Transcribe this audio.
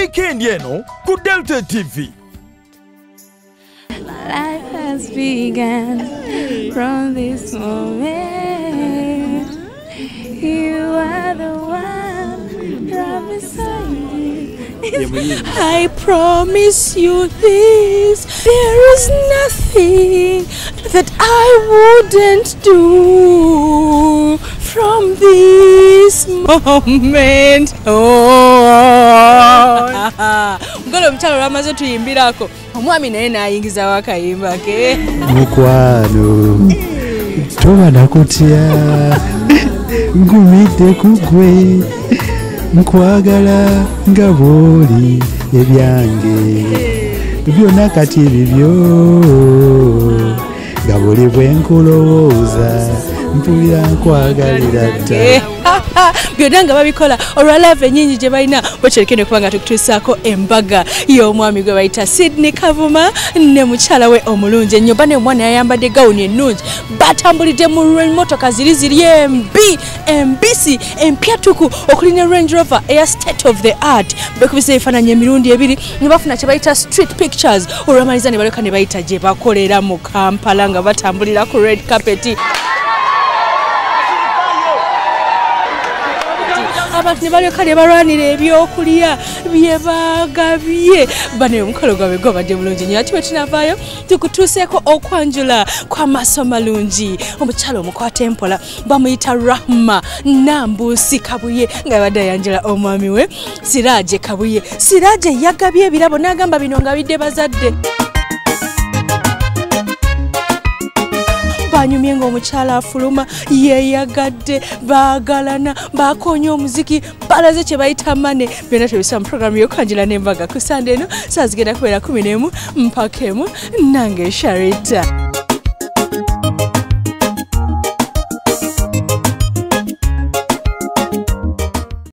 weekend eno ku Delta TV. Life has begun from this moment. You are the one right beside me. I promise you this, there is nothing that I wouldn't do from this moment on. Mgolo mchalo ramazo tuyimbirako. Omwami naye nayingiza wakayimba ke. Mukwano toba nakutya ngumidde kugwe nkwagala nga bw'oli ebyange byonna kati bibyo nga buli bwe nkulowooza mpulira nkwagalira dda. Byonna nga babikola olwa love ennyingi gye balina bwekyereke ne kubanga tukutuusaako embaga y'omwami gwe bayita Sydney Kavuma ne mukyala we omulungi ennyo. Bano omwana yayambadde gawuni ennungi batambulidde mu emmotoka ziri embisi empyatuku okuli ne Range Rover eya state of the art. Bekubisa ebifaananyi emirundi ebiri ne bafuna kye bayita street pictures olwamaliza ne balyoka ne bayita gye bakolera mu Kampala nga batambulira ku red carpet. Abantu ne balyoka ne balwanira ebyokulya bye bagabye. Bano omukolo gwabwe gwabadde bulungi nnyo ate bwe tunavaayo tukutuuseeko okwanjula kw'amaaso malungi omukyala omukwata empola bamuyita Rahma Nambuusi Kabuye nga badde ayanjula omwami we Siraaje Kabuye. Siraaje yagabye ebirabo n'agamba bino nga bidde bazadde. Banyumye ng'omukyala afuluma yeeyagadde baagalana baakoonya omuziki balaze kye bayita mane. Byonna tebisa mu programu y'okwanjula n'embaga ku Sande eno saa zigenda kubeera 11 mpaka 1 nange Sharita.